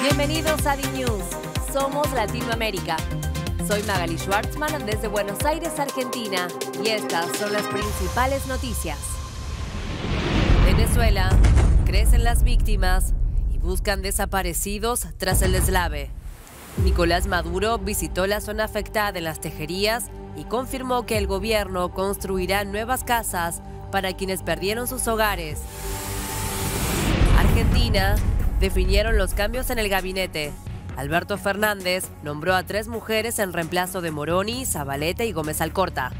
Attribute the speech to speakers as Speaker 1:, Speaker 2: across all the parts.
Speaker 1: Bienvenidos a DNews. Somos Latinoamérica. Soy Magali Schwartzman desde Buenos Aires, Argentina, y estas son las principales noticias. Venezuela, crecen las víctimas y buscan desaparecidos tras el deslave. Nicolás Maduro visitó la zona afectada en Las Tejerías y confirmó que el gobierno construirá nuevas casas para quienes perdieron sus hogares. Argentina, definieron los cambios en el gabinete. Alberto Fernández nombró a 3 mujeres en reemplazo de Moroni, Zabaleta y Gómez Alcorta.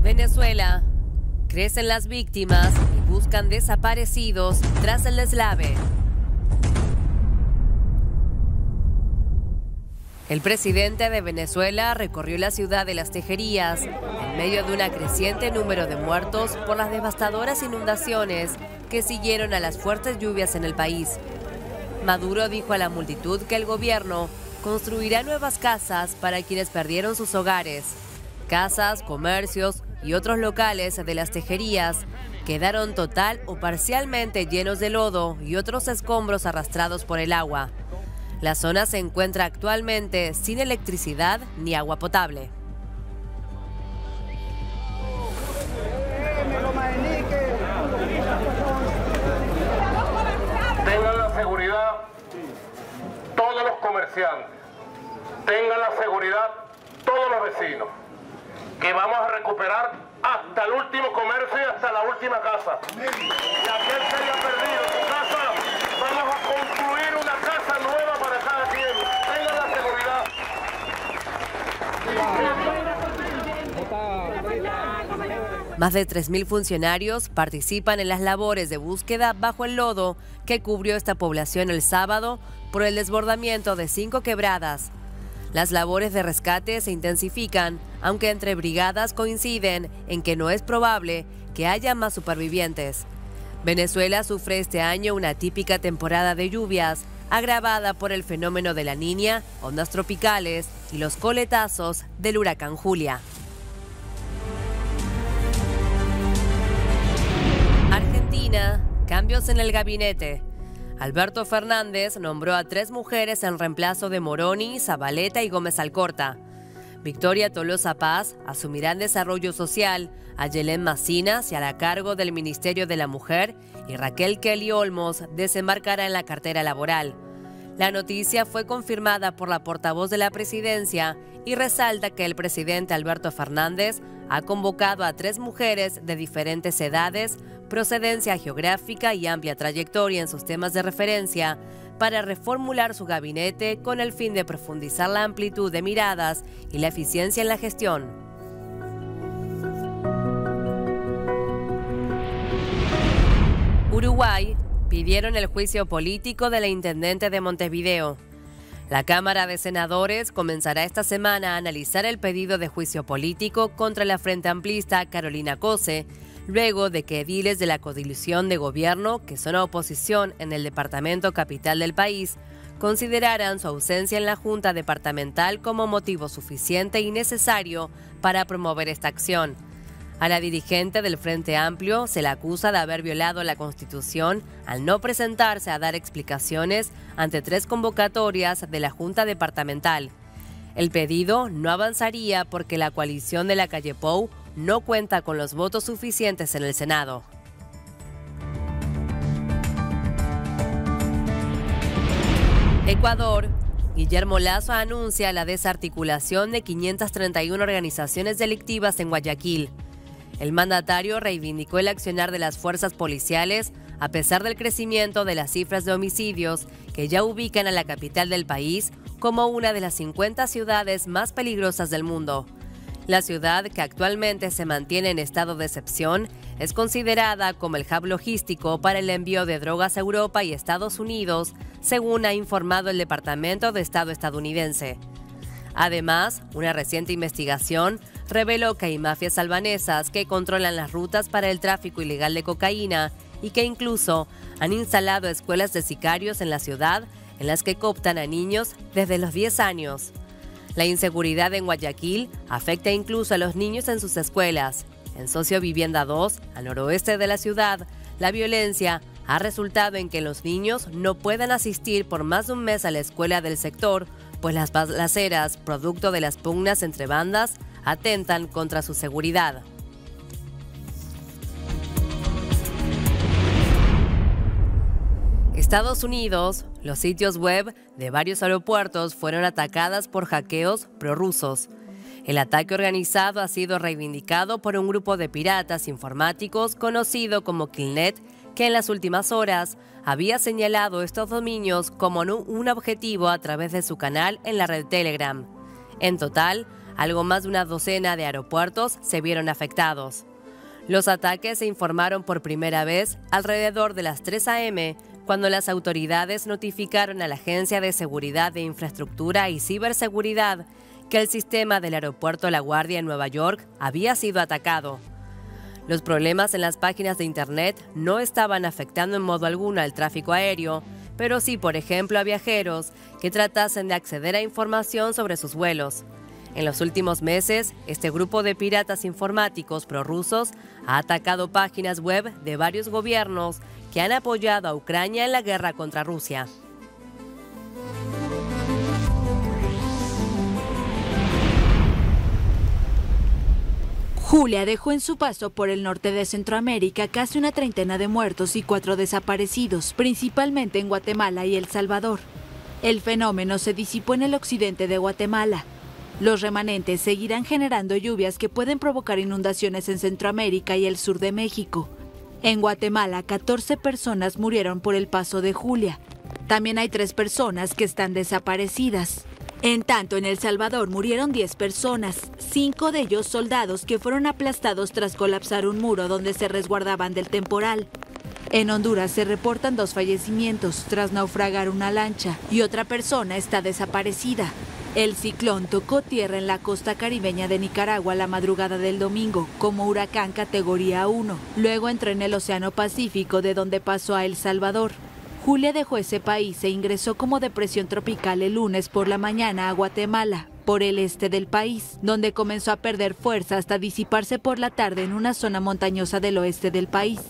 Speaker 1: Venezuela, crecen las víctimas y buscan desaparecidos tras el deslave. El presidente de Venezuela recorrió la ciudad de Las Tejerías en medio de un creciente número de muertos por las devastadoras inundaciones que siguieron a las fuertes lluvias en el país. Maduro dijo a la multitud que el gobierno construirá nuevas casas para quienes perdieron sus hogares. Casas, comercios y otros locales de Las Tejerías quedaron total o parcialmente llenos de lodo y otros escombros arrastrados por el agua. La zona se encuentra actualmente sin electricidad ni agua potable.
Speaker 2: Tengan la seguridad todos los comerciantes, tengan la seguridad todos los vecinos, que vamos a recuperar hasta el último comercio y hasta la última casa. Y aquel que haya perdido su casa, vamos a construir una casa nueva para cada quien. Tengan la seguridad.
Speaker 1: Más de 3.000 funcionarios participan en las labores de búsqueda bajo el lodo que cubrió esta población el sábado por el desbordamiento de 5 quebradas. Las labores de rescate se intensifican, aunque entre brigadas coinciden en que no es probable que haya más supervivientes. Venezuela sufre este año una típica temporada de lluvias, agravada por el fenómeno de la Niña, ondas tropicales y los coletazos del huracán Julia. Argentina, cambios en el gabinete. Alberto Fernández nombró a 3 mujeres en reemplazo de Moroni, Zabaleta y Gómez Alcorta. Victoria Tolosa Paz asumirá en Desarrollo Social, a Yelén Macina se hará cargo del Ministerio de la Mujer y Raquel Kelly Olmos desembarcará en la cartera laboral. La noticia fue confirmada por la portavoz de la presidencia y resalta que el presidente Alberto Fernández ha convocado a 3 mujeres de diferentes edades, procedencia geográfica y amplia trayectoria en sus temas de referencia para reformular su gabinete con el fin de profundizar la amplitud de miradas y la eficiencia en la gestión. Uruguay, pidieron el juicio político de la intendente de Montevideo. La Cámara de Senadores comenzará esta semana a analizar el pedido de juicio político contra la Frente Amplista Carolina Cose, luego de que ediles de la coalición de gobierno, que son oposición en el departamento capital del país, consideraran su ausencia en la Junta Departamental como motivo suficiente y necesario para promover esta acción. A la dirigente del Frente Amplio se la acusa de haber violado la Constitución al no presentarse a dar explicaciones ante 3 convocatorias de la Junta Departamental. El pedido no avanzaría porque la coalición de la calle Pou no cuenta con los votos suficientes en el Senado. Ecuador. Guillermo Lasso anuncia la desarticulación de 531 organizaciones delictivas en Guayaquil. El mandatario reivindicó el accionar de las fuerzas policiales a pesar del crecimiento de las cifras de homicidios que ya ubican a la capital del país como una de las 50 ciudades más peligrosas del mundo. La ciudad, que actualmente se mantiene en estado de excepción, es considerada como el hub logístico para el envío de drogas a Europa y Estados Unidos, según ha informado el Departamento de Estado estadounidense. Además, una reciente investigación reveló que hay mafias albanesas que controlan las rutas para el tráfico ilegal de cocaína y que incluso han instalado escuelas de sicarios en la ciudad en las que cooptan a niños desde los 10 años. La inseguridad en Guayaquil afecta incluso a los niños en sus escuelas. En Socio Vivienda 2, al noroeste de la ciudad, la violencia ha resultado en que los niños no puedan asistir por más de un mes a la escuela del sector, pues las balaceras, producto de las pugnas entre bandas, atentan contra su seguridad. Estados Unidos, los sitios web de varios aeropuertos fueron atacados por hackeos prorrusos. El ataque organizado ha sido reivindicado por un grupo de piratas informáticos conocido como Killnet, que en las últimas horas había señalado estos dominios como un objetivo a través de su canal en la red Telegram. En total, algo más de una docena de aeropuertos se vieron afectados. Los ataques se informaron por primera vez alrededor de las 3 a.m., cuando las autoridades notificaron a la Agencia de Seguridad de Infraestructura y Ciberseguridad que el sistema del aeropuerto La Guardia en Nueva York había sido atacado. Los problemas en las páginas de Internet no estaban afectando en modo alguno al tráfico aéreo, pero sí, por ejemplo, a viajeros que tratasen de acceder a información sobre sus vuelos. En los últimos meses, este grupo de piratas informáticos prorrusos ha atacado páginas web de varios gobiernos que han apoyado a Ucrania en la guerra contra Rusia.
Speaker 3: Julia dejó en su paso por el norte de Centroamérica casi una treintena de muertos y 4 desaparecidos, principalmente en Guatemala y El Salvador. El fenómeno se disipó en el occidente de Guatemala. Los remanentes seguirán generando lluvias que pueden provocar inundaciones en Centroamérica y el sur de México. En Guatemala, 14 personas murieron por el paso de Julia. También hay 3 personas que están desaparecidas. En tanto, en El Salvador murieron 10 personas, 5 de ellos soldados que fueron aplastados tras colapsar un muro donde se resguardaban del temporal. En Honduras se reportan 2 fallecimientos tras naufragar una lancha y otra persona está desaparecida. El ciclón tocó tierra en la costa caribeña de Nicaragua la madrugada del domingo como huracán categoría 1. Luego entró en el Océano Pacífico, de donde pasó a El Salvador. Julia dejó ese país e ingresó como depresión tropical el lunes por la mañana a Guatemala, por el este del país, donde comenzó a perder fuerza hasta disiparse por la tarde en una zona montañosa del oeste del país.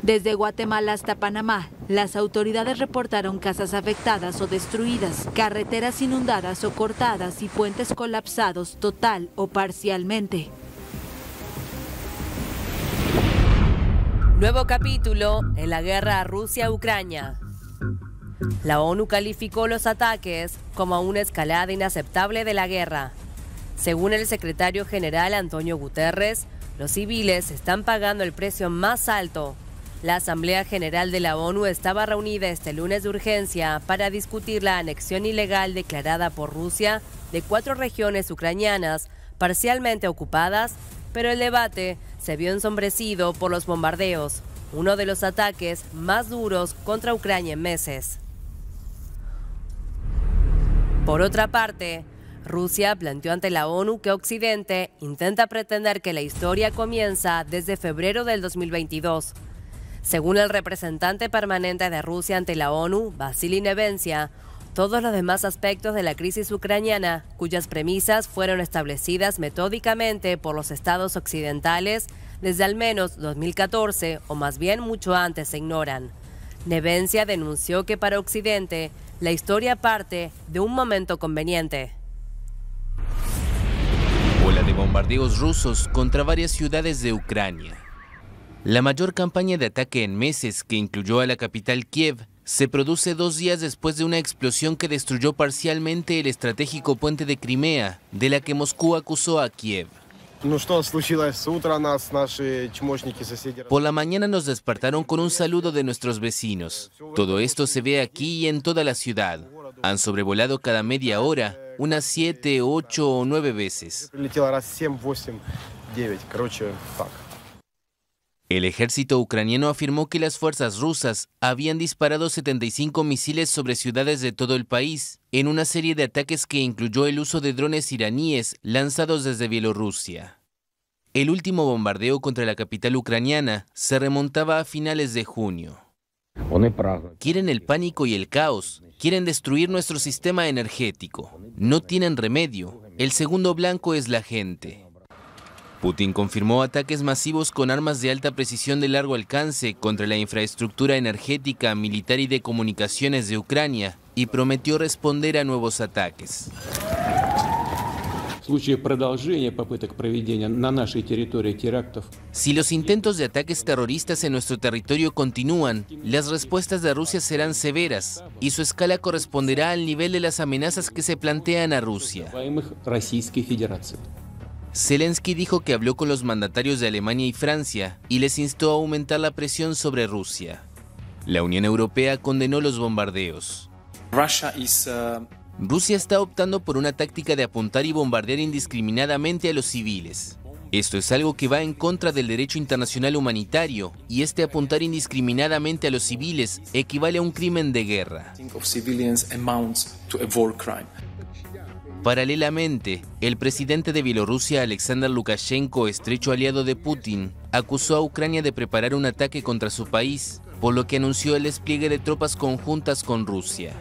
Speaker 3: Desde Guatemala hasta Panamá, las autoridades reportaron casas afectadas o destruidas, carreteras inundadas o cortadas y puentes colapsados total o parcialmente.
Speaker 1: Nuevo capítulo en la guerra a Rusia-Ucrania. La ONU calificó los ataques como una escalada inaceptable de la guerra. Según el secretario general Antonio Guterres, los civiles están pagando el precio más alto. La Asamblea General de la ONU estaba reunida este lunes de urgencia para discutir la anexión ilegal declarada por Rusia de 4 regiones ucranianas parcialmente ocupadas, pero el debate se vio ensombrecido por los bombardeos, uno de los ataques más duros contra Ucrania en meses. Por otra parte, Rusia planteó ante la ONU que Occidente intenta pretender que la historia comienza desde febrero del 2022. Según el representante permanente de Rusia ante la ONU, Vasily Nevencia, todos los demás aspectos de la crisis ucraniana, cuyas premisas fueron establecidas metódicamente por los estados occidentales desde al menos 2014, o más bien mucho antes, se ignoran. Nevencia denunció que para Occidente, la historia parte de un momento conveniente.
Speaker 4: Ola de bombardeos rusos contra varias ciudades de Ucrania. La mayor campaña de ataque en meses, que incluyó a la capital Kiev, se produce 2 días después de una explosión que destruyó parcialmente el estratégico puente de Crimea, de la que Moscú acusó a Kiev. Por la mañana nos despertaron con un saludo de nuestros vecinos. Todo esto se ve aquí y en toda la ciudad. Han sobrevolado cada media hora, unas 7, 8 o 9 veces. El ejército ucraniano afirmó que las fuerzas rusas habían disparado 75 misiles sobre ciudades de todo el país, en una serie de ataques que incluyó el uso de drones iraníes lanzados desde Bielorrusia. El último bombardeo contra la capital ucraniana se remontaba a finales de junio. Quieren el pánico y el caos, quieren destruir nuestro sistema energético. No tienen remedio. El segundo blanco es la gente. Putin confirmó ataques masivos con armas de alta precisión de largo alcance contra la infraestructura energética, militar y de comunicaciones de Ucrania y prometió responder a nuevos ataques. Si los intentos de ataques terroristas en nuestro territorio continúan, las respuestas de Rusia serán severas y su escala corresponderá al nivel de las amenazas que se plantean a Rusia. Zelensky dijo que habló con los mandatarios de Alemania y Francia y les instó a aumentar la presión sobre Rusia. La Unión Europea condenó los bombardeos. Rusia está optando por una táctica de apuntar y bombardear indiscriminadamente a los civiles. Esto es algo que va en contra del derecho internacional humanitario, y este apuntar indiscriminadamente a los civiles equivale a un crimen de guerra. Paralelamente, el presidente de Bielorrusia, Alexander Lukashenko, estrecho aliado de Putin, acusó a Ucrania de preparar un ataque contra su país, por lo que anunció el despliegue de tropas conjuntas con Rusia.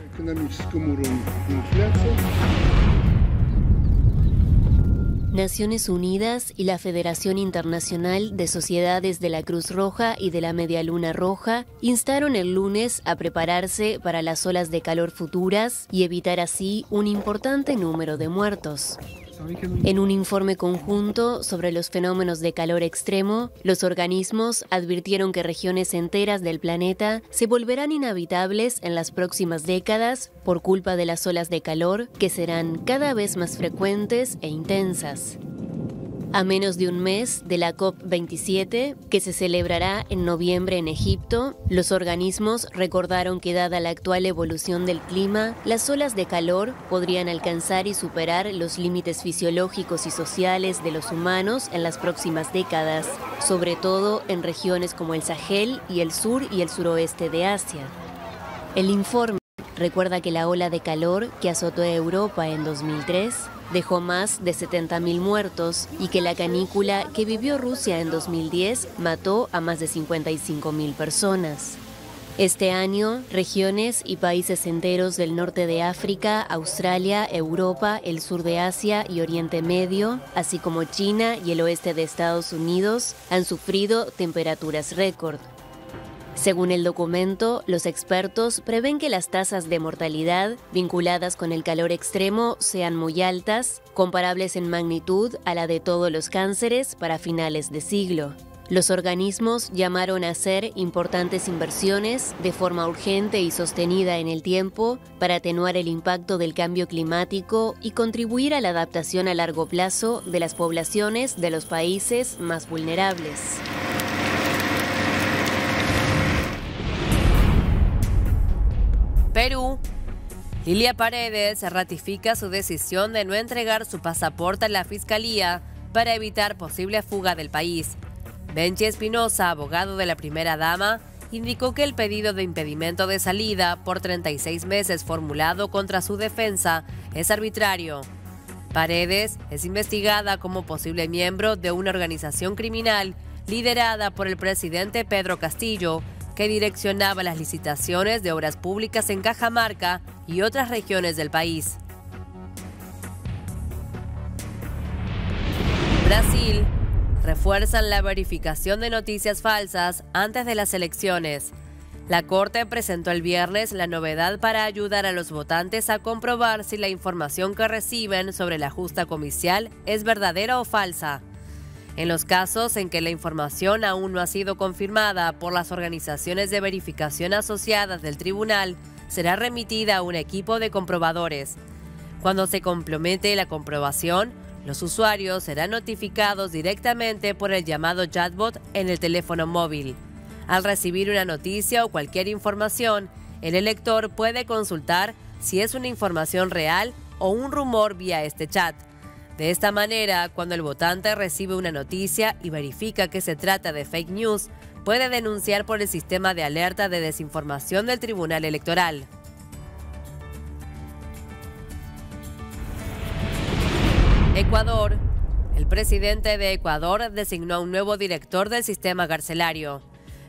Speaker 5: Naciones Unidas y la Federación Internacional de Sociedades de la Cruz Roja y de la Media Luna Roja instaron el lunes a prepararse para las olas de calor futuras y evitar así un importante número de muertos. En un informe conjunto sobre los fenómenos de calor extremo, los organismos advirtieron que regiones enteras del planeta se volverán inhabitables en las próximas décadas por culpa de las olas de calor que serán cada vez más frecuentes e intensas. A menos de un mes de la COP27, que se celebrará en noviembre en Egipto, los organismos recordaron que dada la actual evolución del clima, las olas de calor podrían alcanzar y superar los límites fisiológicos y sociales de los humanos en las próximas décadas, sobre todo en regiones como el Sahel y el sur y el suroeste de Asia. El informe recuerda que la ola de calor que azotó a Europa en 2003 dejó más de 70.000 muertos y que la canícula que vivió Rusia en 2010 mató a más de 55.000 personas. Este año, regiones y países enteros del norte de África, Australia, Europa, el sur de Asia y Oriente Medio, así como China y el oeste de Estados Unidos, han sufrido temperaturas récord. Según el documento, los expertos prevén que las tasas de mortalidad vinculadas con el calor extremo sean muy altas, comparables en magnitud a la de todos los cánceres para finales de siglo. Los organismos llamaron a hacer importantes inversiones de forma urgente y sostenida en el tiempo para atenuar el impacto del cambio climático y contribuir a la adaptación a largo plazo de las poblaciones de los países más vulnerables.
Speaker 1: Perú. Lilia Paredes ratifica su decisión de no entregar su pasaporte a la Fiscalía para evitar posible fuga del país. Benchi Espinosa, abogado de la primera dama, indicó que el pedido de impedimento de salida por 36 meses formulado contra su defensa es arbitrario. Paredes es investigada como posible miembro de una organización criminal liderada por el presidente Pedro Castillo, que direccionaba las licitaciones de obras públicas en Cajamarca y otras regiones del país. Brasil. Refuerzan la verificación de noticias falsas antes de las elecciones. La Corte presentó el viernes la novedad para ayudar a los votantes a comprobar si la información que reciben sobre la justa comicial es verdadera o falsa. En los casos en que la información aún no ha sido confirmada por las organizaciones de verificación asociadas del tribunal, será remitida a un equipo de comprobadores. Cuando se complemente la comprobación, los usuarios serán notificados directamente por el llamado chatbot en el teléfono móvil. Al recibir una noticia o cualquier información, el elector puede consultar si es una información real o un rumor vía este chat. De esta manera, cuando el votante recibe una noticia y verifica que se trata de fake news, puede denunciar por el sistema de alerta de desinformación del Tribunal Electoral. Ecuador. El presidente de Ecuador designó a un nuevo director del sistema carcelario.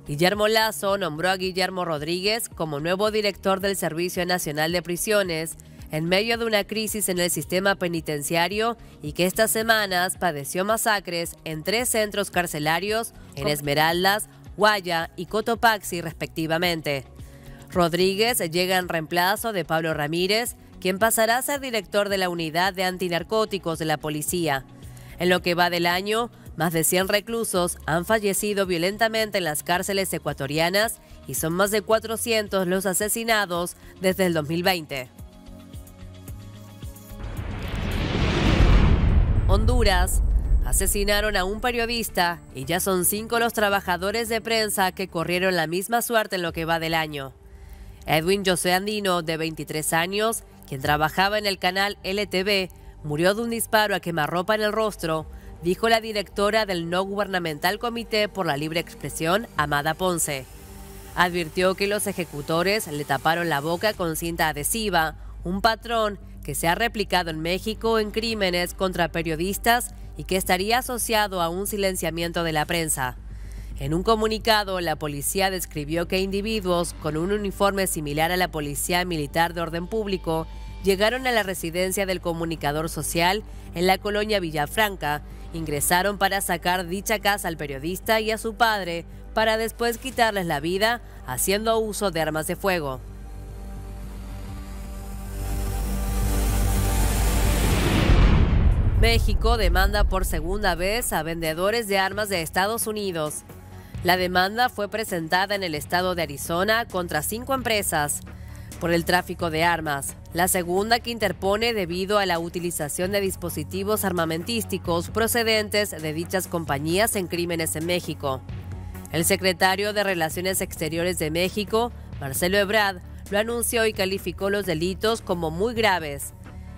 Speaker 1: Guillermo Lasso nombró a Guillermo Rodríguez como nuevo director del Servicio Nacional de Prisiones, en medio de una crisis en el sistema penitenciario y que estas semanas padeció masacres en 3 centros carcelarios en Esmeraldas, Guaya y Cotopaxi respectivamente. Rodríguez llega en reemplazo de Pablo Ramírez, quien pasará a ser director de la unidad de antinarcóticos de la policía. En lo que va del año, más de 100 reclusos han fallecido violentamente en las cárceles ecuatorianas y son más de 400 los asesinados desde el 2020. Honduras. Asesinaron a un periodista y ya son 5 los trabajadores de prensa que corrieron la misma suerte en lo que va del año. Edwin José Andino, de 23 años, quien trabajaba en el canal LTV, murió de un disparo a quemarropa en el rostro, dijo la directora del no gubernamental Comité por la Libre Expresión, Amada Ponce. Advirtió que los ejecutores le taparon la boca con cinta adhesiva, un patrón que se ha replicado en México en crímenes contra periodistas y que estaría asociado a un silenciamiento de la prensa. En un comunicado, la policía describió que individuos con un uniforme similar a la Policía Militar de Orden Público llegaron a la residencia del comunicador social en la colonia Villafranca, ingresaron para sacar dicha casa al periodista y a su padre para después quitarles la vida haciendo uso de armas de fuego. México demanda por segunda vez a vendedores de armas de Estados Unidos. La demanda fue presentada en el estado de Arizona contra 5 empresas por el tráfico de armas, la segunda que interpone debido a la utilización de dispositivos armamentísticos procedentes de dichas compañías en crímenes en México. El secretario de Relaciones Exteriores de México, Marcelo Ebrard, lo anunció y calificó los delitos como muy graves.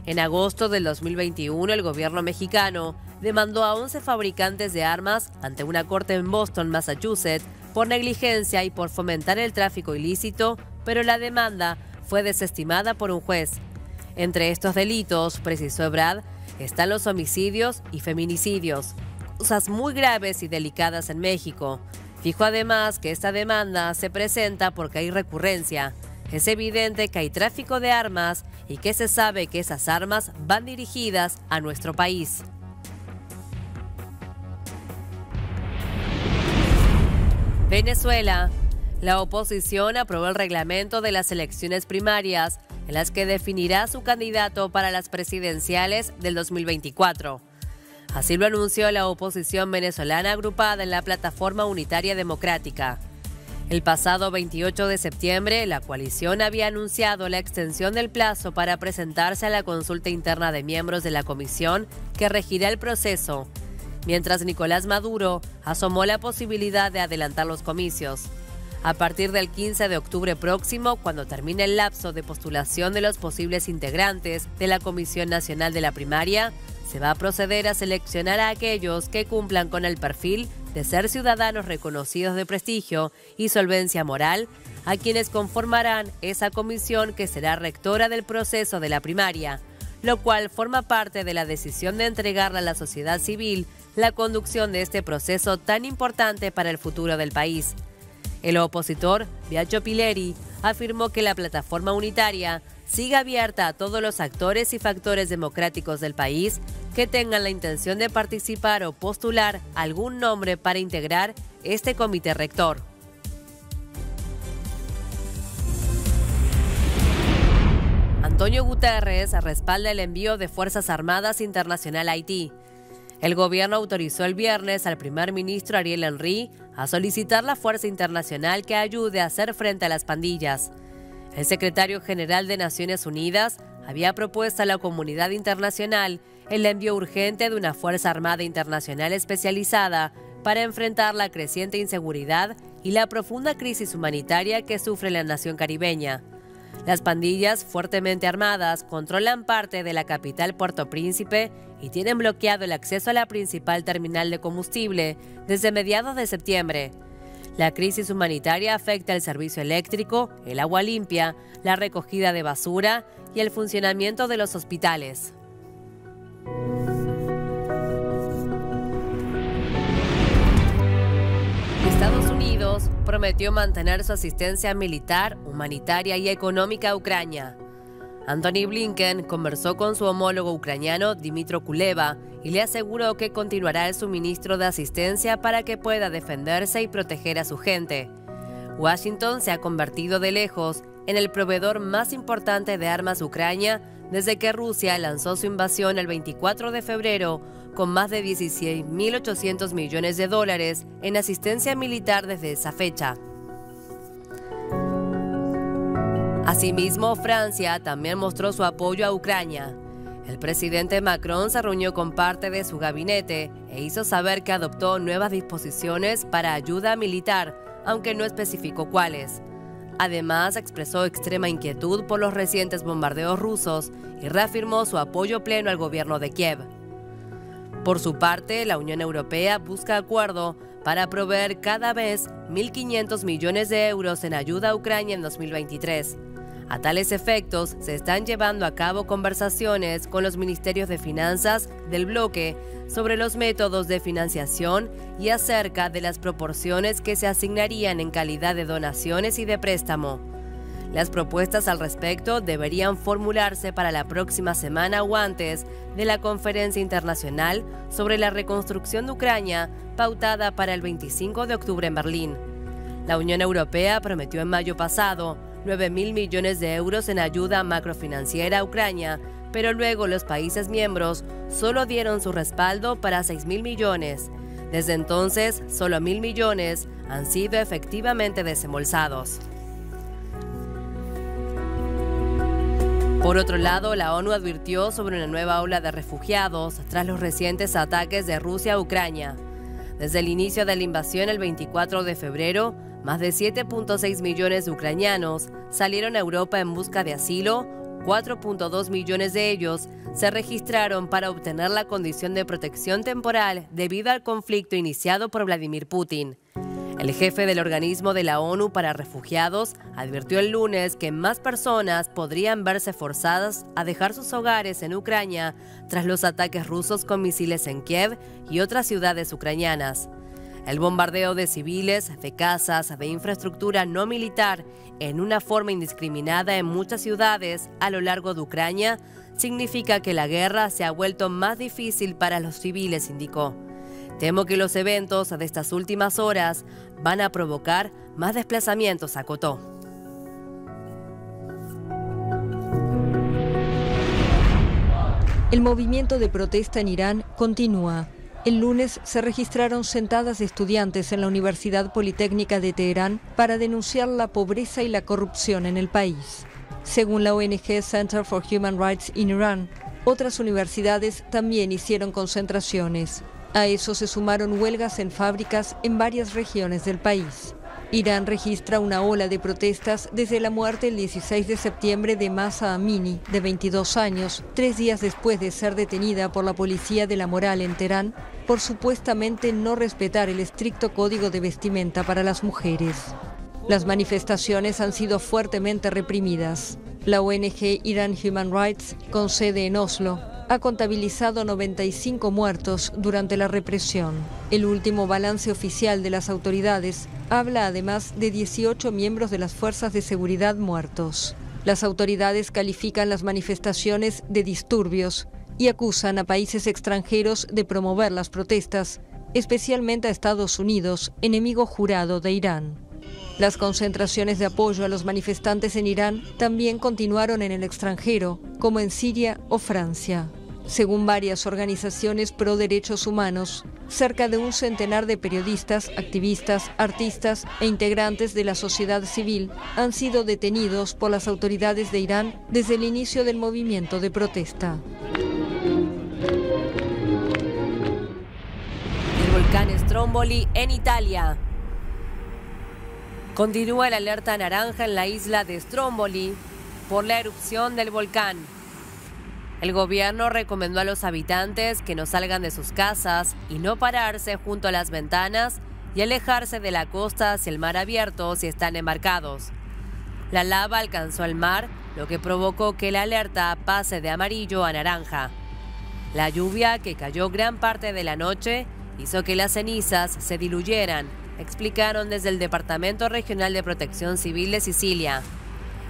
Speaker 1: En agosto del 2021, el gobierno mexicano demandó a 11 fabricantes de armas ante una corte en Boston, Massachusetts, por negligencia y por fomentar el tráfico ilícito, pero la demanda fue desestimada por un juez. Entre estos delitos, precisó Ebrard, están los homicidios y feminicidios, cosas muy graves y delicadas en México. Dijo además que esta demanda se presenta porque hay recurrencia. Es evidente que hay tráfico de armas y que se sabe que esas armas van dirigidas a nuestro país. Venezuela. La oposición aprobó el reglamento de las elecciones primarias, en las que definirá su candidato para las presidenciales del 2024. Así lo anunció la oposición venezolana agrupada en la Plataforma Unitaria Democrática. El pasado 28 de septiembre, la coalición había anunciado la extensión del plazo para presentarse a la consulta interna de miembros de la comisión que regirá el proceso, mientras Nicolás Maduro asomó la posibilidad de adelantar los comicios. A partir del 15 de octubre próximo, cuando termine el lapso de postulación de los posibles integrantes de la Comisión Nacional de la Primaria, se va a proceder a seleccionar a aquellos que cumplan con el perfil de ser ciudadanos reconocidos de prestigio y solvencia moral, a quienes conformarán esa comisión que será rectora del proceso de la primaria, lo cual forma parte de la decisión de entregarle a la sociedad civil la conducción de este proceso tan importante para el futuro del país. El opositor, Biagio Pilleri, afirmó que la plataforma unitaria sigue abierta a todos los actores y factores democráticos del país que tengan la intención de participar o postular algún nombre para integrar este comité rector. Antonio Guterres respalda el envío de Fuerzas Armadas Internacional a Haití. El gobierno autorizó el viernes al primer ministro Ariel Henry a solicitar la fuerza internacional que ayude a hacer frente a las pandillas. El secretario general de Naciones Unidas había propuesto a la comunidad internacional el envío urgente de una Fuerza Armada Internacional especializada para enfrentar la creciente inseguridad y la profunda crisis humanitaria que sufre la nación caribeña. Las pandillas fuertemente armadas controlan parte de la capital Puerto Príncipe y tienen bloqueado el acceso a la principal terminal de combustible desde mediados de septiembre. La crisis humanitaria afecta el servicio eléctrico, el agua limpia, la recogida de basura y el funcionamiento de los hospitales. Estados Unidos prometió mantener su asistencia militar, humanitaria y económica a Ucrania. Antony Blinken conversó con su homólogo ucraniano Dmytro Kuleba y le aseguró que continuará el suministro de asistencia para que pueda defenderse y proteger a su gente. Washington se ha convertido de lejos en el proveedor más importante de armas de Ucrania desde que Rusia lanzó su invasión el 24 de febrero con más de 16.800 millones de dólares en asistencia militar desde esa fecha. Asimismo, Francia también mostró su apoyo a Ucrania. El presidente Macron se reunió con parte de su gabinete e hizo saber que adoptó nuevas disposiciones para ayuda militar, aunque no especificó cuáles. Además, expresó extrema inquietud por los recientes bombardeos rusos y reafirmó su apoyo pleno al gobierno de Kiev. Por su parte, la Unión Europea busca acuerdo para proveer cada vez 1.500 millones de euros en ayuda a Ucrania en 2023. A tales efectos, se están llevando a cabo conversaciones con los ministerios de finanzas del bloque sobre los métodos de financiación y acerca de las proporciones que se asignarían en calidad de donaciones y de préstamo. Las propuestas al respecto deberían formularse para la próxima semana o antes de la conferencia internacional sobre la reconstrucción de Ucrania, pautada para el 25 de octubre en Berlín. La Unión Europea prometió en mayo pasado 9.000 millones de euros en ayuda macrofinanciera a Ucrania, pero luego los países miembros solo dieron su respaldo para 6.000 millones. Desde entonces, solo 1.000 millones han sido efectivamente desembolsados. Por otro lado, la ONU advirtió sobre una nueva ola de refugiados tras los recientes ataques de Rusia a Ucrania. Desde el inicio de la invasión el 24 de febrero, más de 7.6 millones de ucranianos salieron a Europa en busca de asilo. 4.2 millones de ellos se registraron para obtener la condición de protección temporal debido al conflicto iniciado por Vladimir Putin. El jefe del organismo de la ONU para refugiados advirtió el lunes que más personas podrían verse forzadas a dejar sus hogares en Ucrania tras los ataques rusos con misiles en Kiev y otras ciudades ucranianas. El bombardeo de civiles, de casas, de infraestructura no militar en una forma indiscriminada en muchas ciudades a lo largo de Ucrania significa que la guerra se ha vuelto más difícil para los civiles, indicó. Temo que los eventos de estas últimas horas van a provocar más desplazamientos, acotó.
Speaker 6: El movimiento de protesta en Irán continúa. El lunes se registraron sentadas de estudiantes en la Universidad Politécnica de Teherán para denunciar la pobreza y la corrupción en el país. Según la ONG Center for Human Rights in Iran, otras universidades también hicieron concentraciones. A eso se sumaron huelgas en fábricas en varias regiones del país. Irán registra una ola de protestas desde la muerte el 16 de septiembre de Mahsa Amini, de 22 años, 3 días después de ser detenida por la policía de la moral en Teherán por supuestamente no respetar el estricto código de vestimenta para las mujeres. Las manifestaciones han sido fuertemente reprimidas. La ONG Iran Human Rights, con sede en Oslo, ha contabilizado 95 muertos durante la represión. El último balance oficial de las autoridades habla además de 18 miembros de las fuerzas de seguridad muertos. Las autoridades califican las manifestaciones de disturbios y acusan a países extranjeros de promover las protestas, especialmente a Estados Unidos, enemigo jurado de Irán. Las concentraciones de apoyo a los manifestantes en Irán también continuaron en el extranjero, como en Siria o Francia. Según varias organizaciones pro derechos humanos, cerca de un centenar de periodistas, activistas, artistas e integrantes de la sociedad civil han sido detenidos por las autoridades de Irán desde el inicio del movimiento de protesta.
Speaker 1: El volcán Stromboli en Italia. Continúa la alerta naranja en la isla de Stromboli por la erupción del volcán. El gobierno recomendó a los habitantes que no salgan de sus casas y no pararse junto a las ventanas y alejarse de la costa hacia el mar abierto si están embarcados. La lava alcanzó el mar, lo que provocó que la alerta pase de amarillo a naranja. La lluvia, que cayó gran parte de la noche, hizo que las cenizas se diluyeran, explicaron desde el Departamento Regional de Protección Civil de Sicilia.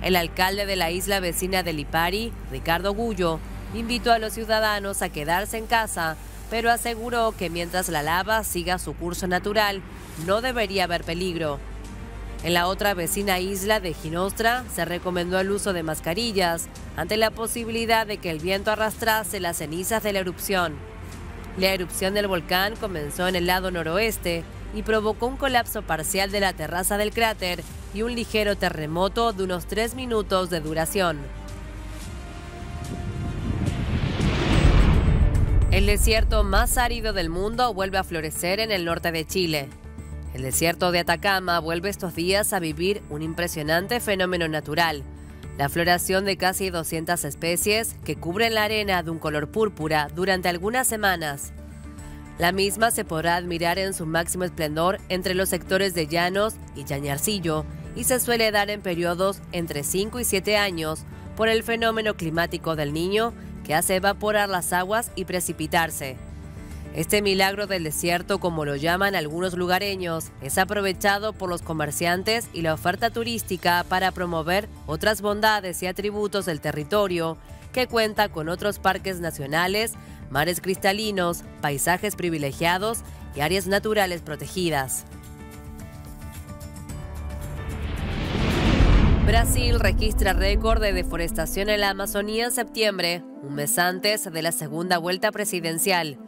Speaker 1: El alcalde de la isla vecina de Lipari, Ricardo Gullo, invitó a los ciudadanos a quedarse en casa, pero aseguró que mientras la lava siga su curso natural, no debería haber peligro. En la otra vecina isla de Ginostra se recomendó el uso de mascarillas ante la posibilidad de que el viento arrastrase las cenizas de la erupción. La erupción del volcán comenzó en el lado noroeste y provocó un colapso parcial de la terraza del cráter y un ligero terremoto de unos 3 minutos de duración. El desierto más árido del mundo vuelve a florecer en el norte de Chile. El desierto de Atacama vuelve estos días a vivir un impresionante fenómeno natural, la floración de casi 200 especies que cubren la arena de un color púrpura durante algunas semanas. La misma se podrá admirar en su máximo esplendor entre los sectores de Llanos y Chañarcillo y se suele dar en periodos entre 5 y 7 años por el fenómeno climático del Niño que hace evaporar las aguas y precipitarse. Este milagro del desierto, como lo llaman algunos lugareños, es aprovechado por los comerciantes y la oferta turística para promover otras bondades y atributos del territorio, que cuenta con otros parques nacionales, mares cristalinos, paisajes privilegiados y áreas naturales protegidas. Brasil registra récord de deforestación en la Amazonía en septiembre, un mes antes de la segunda vuelta presidencial.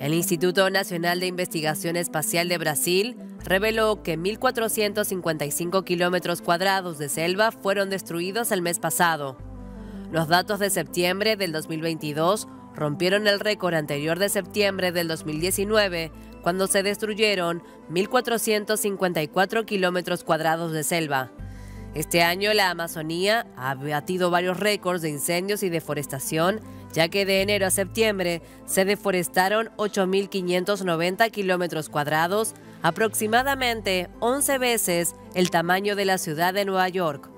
Speaker 1: El Instituto Nacional de Investigación Espacial de Brasil reveló que 1.455 kilómetros cuadrados de selva fueron destruidos el mes pasado. Los datos de septiembre del 2022 rompieron el récord anterior de septiembre del 2019, cuando se destruyeron 1.454 kilómetros cuadrados de selva. Este año la Amazonía ha batido varios récords de incendios y deforestación, ya que de enero a septiembre se deforestaron 8.590 kilómetros cuadrados, aproximadamente 11 veces el tamaño de la ciudad de Nueva York.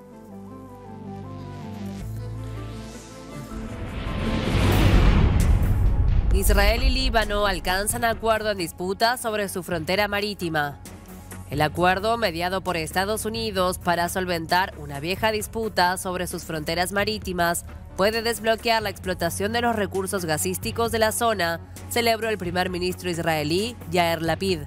Speaker 1: Israel y Líbano alcanzan acuerdo en disputa sobre su frontera marítima. El acuerdo, mediado por Estados Unidos para solventar una vieja disputa sobre sus fronteras marítimas, puede desbloquear la explotación de los recursos gasísticos de la zona, celebró el primer ministro israelí Yair Lapid.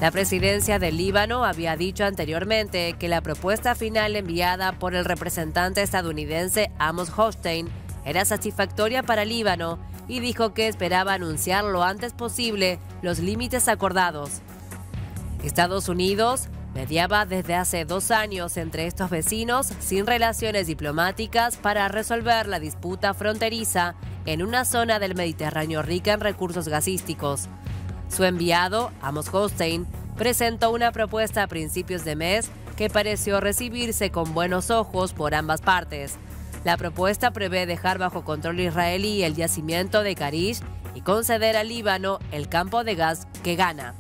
Speaker 1: La presidencia del Líbano había dicho anteriormente que la propuesta final enviada por el representante estadounidense Amos Hochstein era satisfactoria para Líbano y dijo que esperaba anunciar lo antes posible los límites acordados. Estados Unidos mediaba desde hace 2 años entre estos vecinos sin relaciones diplomáticas para resolver la disputa fronteriza en una zona del Mediterráneo rica en recursos gasísticos. Su enviado, Amos Hochstein, presentó una propuesta a principios de mes que pareció recibirse con buenos ojos por ambas partes. La propuesta prevé dejar bajo control israelí el yacimiento de Karish y conceder al Líbano el campo de gas que gana.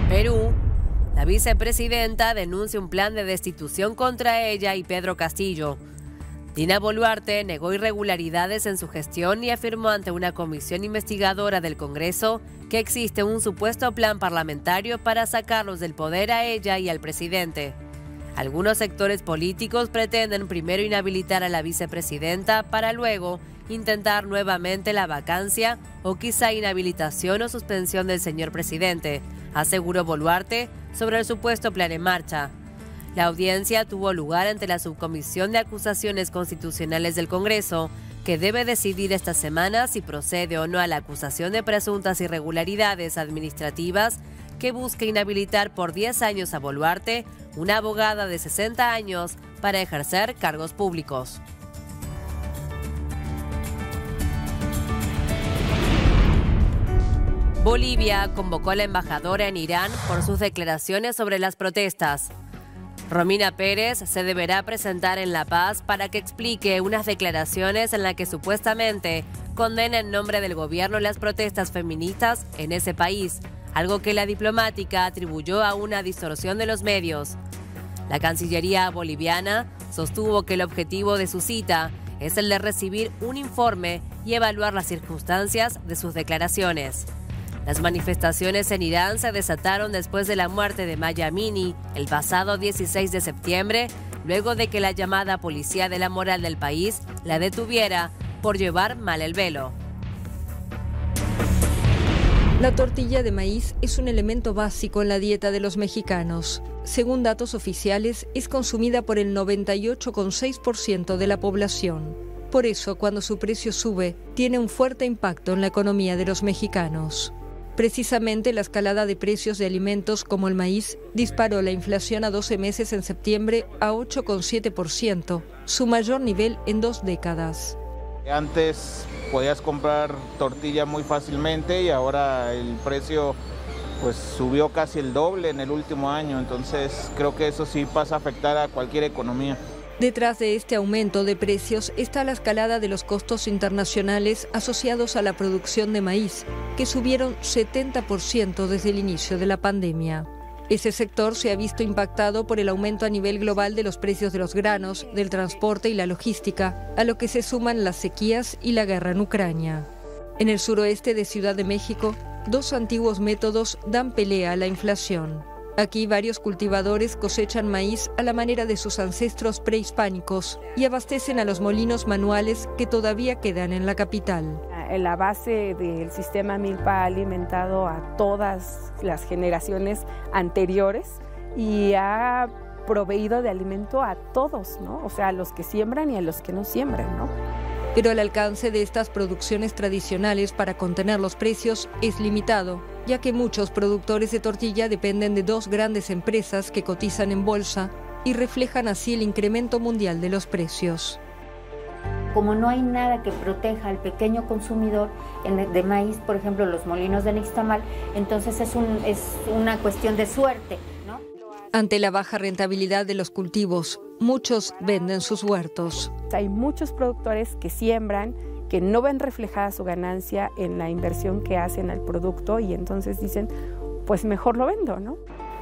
Speaker 1: Perú. La vicepresidenta denuncia un plan de destitución contra ella y Pedro Castillo. Dina Boluarte negó irregularidades en su gestión y afirmó ante una comisión investigadora del Congreso que existe un supuesto plan parlamentario para sacarlos del poder a ella y al presidente. Algunos sectores políticos pretenden primero inhabilitar a la vicepresidenta para luego intentar nuevamente la vacancia o quizá inhabilitación o suspensión del señor presidente, aseguró Boluarte sobre el supuesto plan en marcha. La audiencia tuvo lugar ante la Subcomisión de Acusaciones Constitucionales del Congreso, que debe decidir esta semana si procede o no a la acusación de presuntas irregularidades administrativas que busca inhabilitar por 10 años a Boluarte, una abogada de 60 años, para ejercer cargos públicos. Bolivia convocó a la embajadora en Irán por sus declaraciones sobre las protestas. Romina Pérez se deberá presentar en La Paz para que explique unas declaraciones en las que supuestamente condena en nombre del gobierno las protestas feministas en ese país, algo que la diplomática atribuyó a una distorsión de los medios. La Cancillería boliviana sostuvo que el objetivo de su cita es el de recibir un informe y evaluar las circunstancias de sus declaraciones. Las manifestaciones en Irán se desataron después de la muerte de Maya Amini el pasado 16 de septiembre, luego de que la llamada Policía de la Moral del país la detuviera por llevar mal el velo.
Speaker 6: La tortilla de maíz es un elemento básico en la dieta de los mexicanos. Según datos oficiales, es consumida por el 98,6% de la población. Por eso, cuando su precio sube, tiene un fuerte impacto en la economía de los mexicanos. Precisamente la escalada de precios de alimentos como el maíz disparó la inflación a 12 meses en septiembre a 8,7%, su mayor nivel en 2 décadas.
Speaker 7: Antes podías comprar tortilla muy fácilmente y ahora el precio pues subió casi el doble en el último año, entonces creo que eso sí pasa a afectar a cualquier economía.
Speaker 6: Detrás de este aumento de precios está la escalada de los costos internacionales asociados a la producción de maíz, que subieron 70% desde el inicio de la pandemia. Ese sector se ha visto impactado por el aumento a nivel global de los precios de los granos, del transporte y la logística, a lo que se suman las sequías y la guerra en Ucrania. En el suroeste de Ciudad de México, 2 antiguos métodos dan pelea a la inflación. Aquí varios cultivadores cosechan maíz a la manera de sus ancestros prehispánicos y abastecen a los molinos manuales que todavía quedan en la capital.
Speaker 8: La base del sistema milpa ha alimentado a todas las generaciones anteriores y ha proveído de alimento a todos, ¿no? O sea, a los que siembran y a los que no siembran, ¿no?
Speaker 6: Pero el alcance de estas producciones tradicionales para contener los precios es limitado, ya que muchos productores de tortilla dependen de 2 grandes empresas que cotizan en bolsa y reflejan así el incremento mundial de los precios.
Speaker 9: Como no hay nada que proteja al pequeño consumidor de maíz, por ejemplo los molinos de nixtamal, entonces es una cuestión de suerte, ¿no?
Speaker 6: Ante la baja rentabilidad de los cultivos, muchos venden sus huertos.
Speaker 8: Hay muchos productores que siembran, que no ven reflejada su ganancia en la inversión que hacen al producto y entonces dicen, pues mejor lo vendo, ¿no?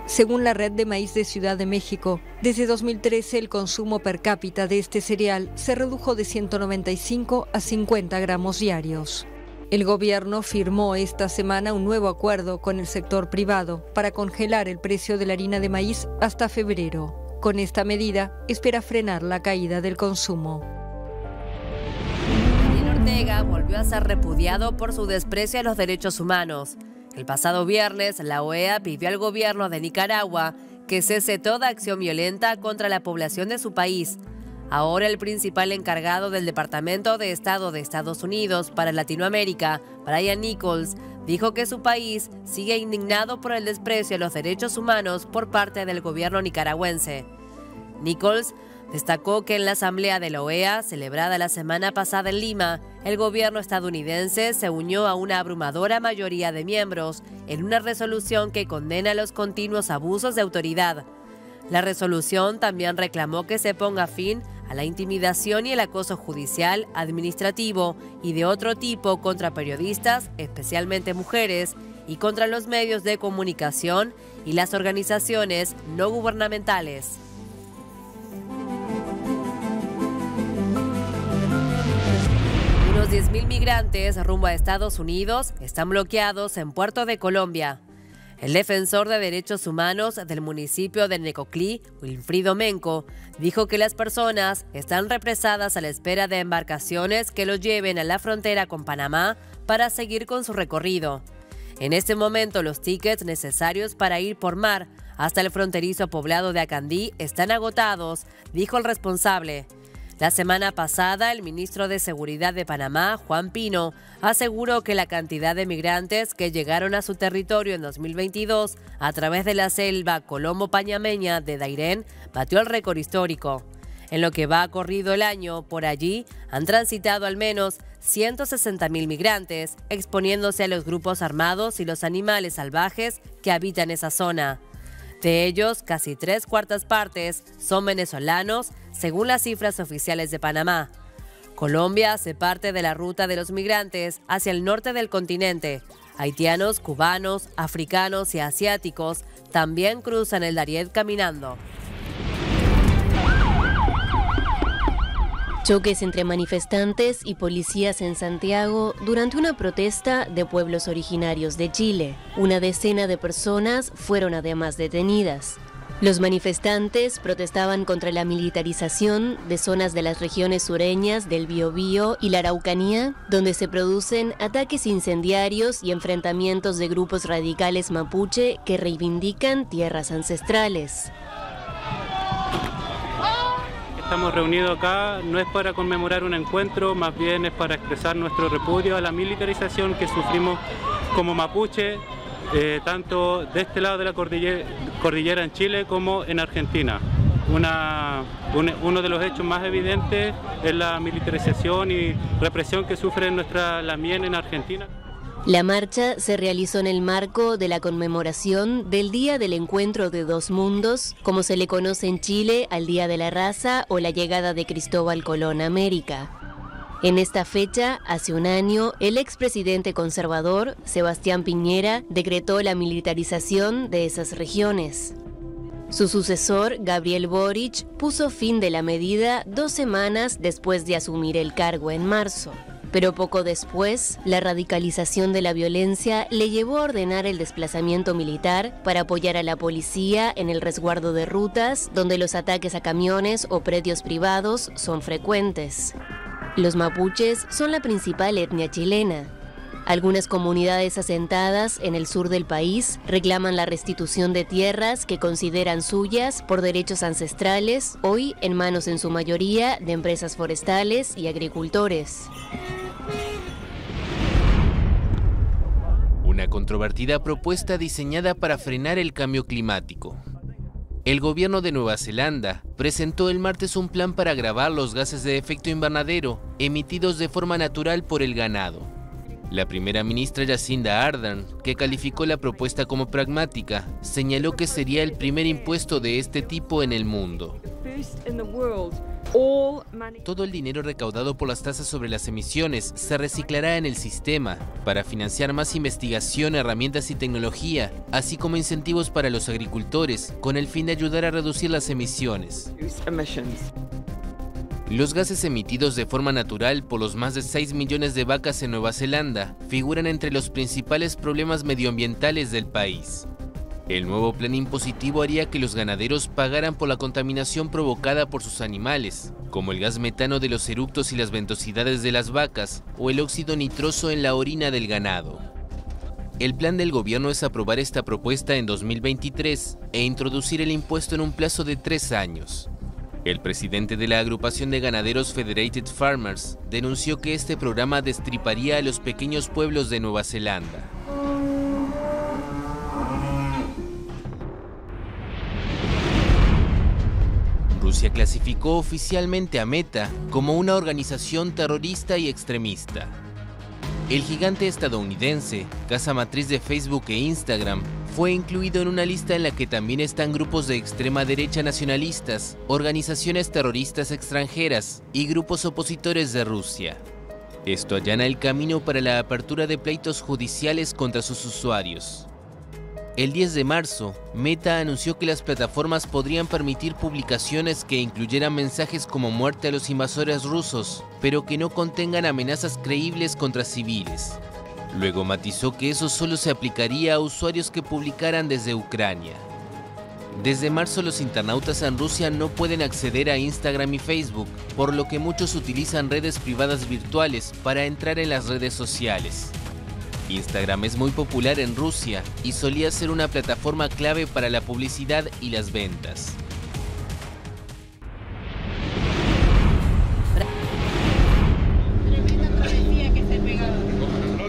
Speaker 6: Según la Red de Maíz de Ciudad de México, desde 2013 el consumo per cápita de este cereal se redujo de 195 a 50 gramos diarios. El gobierno firmó esta semana un nuevo acuerdo con el sector privado para congelar el precio de la harina de maíz hasta febrero. Con esta medida, espera frenar la caída del consumo.
Speaker 1: Daniel Ortega volvió a ser repudiado por su desprecio a los derechos humanos. El pasado viernes, la OEA pidió al gobierno de Nicaragua que cese toda acción violenta contra la población de su país. Ahora el principal encargado del Departamento de Estado de Estados Unidos para Latinoamérica, Brian Nichols, dijo que su país sigue indignado por el desprecio a los derechos humanos por parte del gobierno nicaragüense. Nichols destacó que en la Asamblea de la OEA, celebrada la semana pasada en Lima, el gobierno estadounidense se unió a una abrumadora mayoría de miembros en una resolución que condena los continuos abusos de autoridad. La resolución también reclamó que se ponga fin a la intimidación y el acoso judicial, administrativo y de otro tipo contra periodistas, especialmente mujeres, y contra los medios de comunicación y las organizaciones no gubernamentales. Unos 10.000 migrantes rumbo a Estados Unidos están bloqueados en Puerto de Colombia. El defensor de derechos humanos del municipio de Necoclí, Wilfrido Menco, dijo que las personas están represadas a la espera de embarcaciones que los lleven a la frontera con Panamá para seguir con su recorrido. En este momento, los tickets necesarios para ir por mar hasta el fronterizo poblado de Acandí están agotados, dijo el responsable. La semana pasada, el ministro de Seguridad de Panamá, Juan Pino, aseguró que la cantidad de migrantes que llegaron a su territorio en 2022 a través de la selva colombo-pañameña de Dairén batió el récord histórico. En lo que va corrido el año, por allí han transitado al menos 160.000 migrantes, exponiéndose a los grupos armados y los animales salvajes que habitan esa zona. De ellos, casi 3/4 partes son venezolanos, según las cifras oficiales de Panamá. Colombia hace parte de la ruta de los migrantes hacia el norte del continente. Haitianos, cubanos, africanos y asiáticos también cruzan el Darién caminando.
Speaker 5: Choques entre manifestantes y policías en Santiago durante una protesta de pueblos originarios de Chile. Una decena de personas fueron además detenidas. Los manifestantes protestaban contra la militarización de zonas de las regiones sureñas del Biobío y la Araucanía, donde se producen ataques incendiarios y enfrentamientos de grupos radicales mapuche que reivindican tierras ancestrales.
Speaker 10: Estamos reunidos acá, no es para conmemorar un encuentro, más bien es para expresar nuestro repudio a la militarización que sufrimos como mapuche, tanto de este lado de la cordillera en Chile como en Argentina. Uno de los hechos más evidentes es la militarización y represión que sufre la MIEN en Argentina.
Speaker 5: La marcha se realizó en el marco de la conmemoración del Día del Encuentro de Dos Mundos, como se le conoce en Chile al Día de la Raza o la llegada de Cristóbal Colón a América. En esta fecha, hace un año, el expresidente conservador, Sebastián Piñera, decretó la militarización de esas regiones. Su sucesor, Gabriel Boric, puso fin de la medida 2 semanas después de asumir el cargo en marzo. Pero poco después, la radicalización de la violencia le llevó a ordenar el desplazamiento militar para apoyar a la policía en el resguardo de rutas donde los ataques a camiones o predios privados son frecuentes. Los mapuches son la principal etnia chilena. Algunas comunidades asentadas en el sur del país reclaman la restitución de tierras que consideran suyas por derechos ancestrales, hoy en manos en su mayoría de empresas forestales y agricultores.
Speaker 4: Una controvertida propuesta diseñada para frenar el cambio climático. El gobierno de Nueva Zelanda presentó el martes un plan para grabar los gases de efecto invernadero emitidos de forma natural por el ganado. La primera ministra Jacinda Ardern, que calificó la propuesta como pragmática, señaló que sería el primer impuesto de este tipo en el mundo. Todo el dinero recaudado por las tasas sobre las emisiones se reciclará en el sistema para financiar más investigación, herramientas y tecnología, así como incentivos para los agricultores, con el fin de ayudar a reducir las emisiones. Los gases emitidos de forma natural por los más de 6 millones de vacas en Nueva Zelanda figuran entre los principales problemas medioambientales del país. El nuevo plan impositivo haría que los ganaderos pagaran por la contaminación provocada por sus animales, como el gas metano de los eructos y las ventosidades de las vacas, o el óxido nitroso en la orina del ganado. El plan del gobierno es aprobar esta propuesta en 2023 e introducir el impuesto en un plazo de 3 años. El presidente de la agrupación de ganaderos Federated Farmers denunció que este programa destriparía a los pequeños pueblos de Nueva Zelanda. Rusia clasificó oficialmente a Meta como una organización terrorista y extremista. El gigante estadounidense, casa matriz de Facebook e Instagram, fue incluido en una lista en la que también están grupos de extrema derecha nacionalistas, organizaciones terroristas extranjeras y grupos opositores de Rusia. Esto allana el camino para la apertura de pleitos judiciales contra sus usuarios. El 10 de marzo, Meta anunció que las plataformas podrían permitir publicaciones que incluyeran mensajes como muerte a los invasores rusos, pero que no contengan amenazas creíbles contra civiles. Luego matizó que eso solo se aplicaría a usuarios que publicaran desde Ucrania. Desde marzo los internautas en Rusia no pueden acceder a Instagram y Facebook, por lo que muchos utilizan redes privadas virtuales para entrar en las redes sociales. Instagram es muy popular en Rusia y solía ser una plataforma clave para la publicidad y las ventas.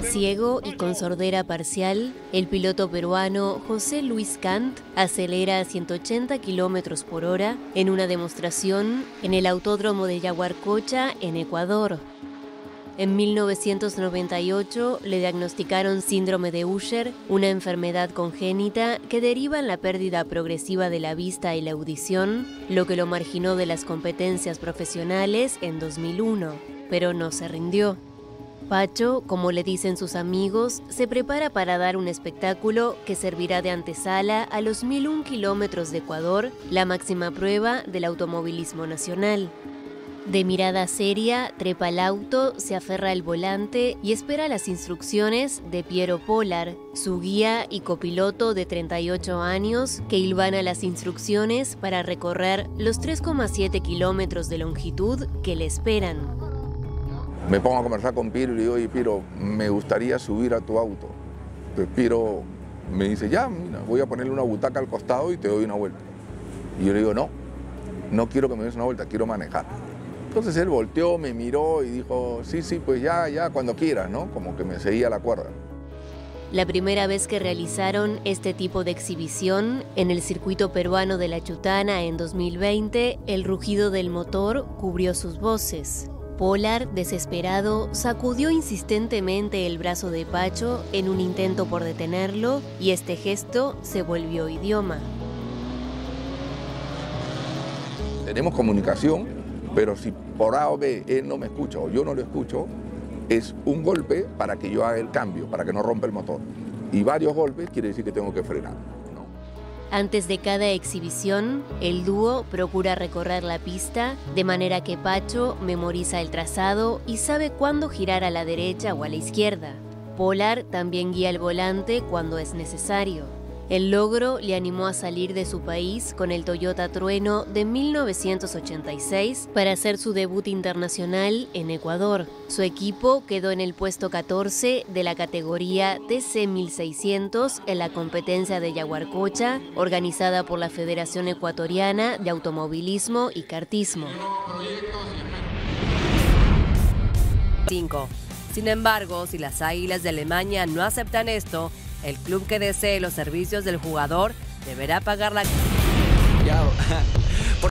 Speaker 5: Ciego y con sordera parcial, el piloto peruano José Luis Cant acelera a 180 km por hora en una demostración en el autódromo de Yaguarcocha, en Ecuador. En 1998 le diagnosticaron síndrome de Usher, una enfermedad congénita que deriva en la pérdida progresiva de la vista y la audición, lo que lo marginó de las competencias profesionales en 2001, pero no se rindió. Pacho, como le dicen sus amigos, se prepara para dar un espectáculo que servirá de antesala a los 1001 kilómetros de Ecuador, la máxima prueba del automovilismo nacional. De mirada seria, trepa al auto, se aferra al volante y espera las instrucciones de Piero Polar, su guía y copiloto de 38 años, que hilvana las instrucciones para recorrer los 3,7 kilómetros de longitud que le esperan.
Speaker 11: Me pongo a conversar con Piero y le digo, oye Piero, me gustaría subir a tu auto. Pues Piero me dice, ya, mira, voy a ponerle una butaca al costado y te doy una vuelta. Y yo le digo, no quiero que me des una vuelta, quiero manejar. Entonces él volteó, me miró y dijo, sí, pues ya, cuando quieras, ¿no? Como que me seguía la cuerda.
Speaker 5: La primera vez que realizaron este tipo de exhibición, en el circuito peruano de La Chutana en 2020, el rugido del motor cubrió sus voces. Polar, desesperado, sacudió insistentemente el brazo de Pacho en un intento por detenerlo y este gesto se volvió idioma.
Speaker 11: Tenemos comunicación, pero si por A o B él no me escucha o yo no lo escucho, es un golpe para que yo haga el cambio, para que no rompa el motor. Y varios golpes quiere decir que tengo que frenar, ¿no?
Speaker 5: Antes de cada exhibición, el dúo procura recorrer la pista de manera que Pacho memoriza el trazado y sabe cuándo girar a la derecha o a la izquierda. Polar también guía el volante cuando es necesario. El logro le animó a salir de su país con el Toyota Trueno de 1986 para hacer su debut internacional en Ecuador. Su equipo quedó en el puesto 14 de la categoría TC 1600 en la competencia de Yaguarcocha, organizada por la Federación Ecuatoriana de Automovilismo y Kartismo.
Speaker 1: 5. Sin embargo, si las Águilas de Alemania no aceptan esto, el club que desee los servicios del jugador deberá pagar la...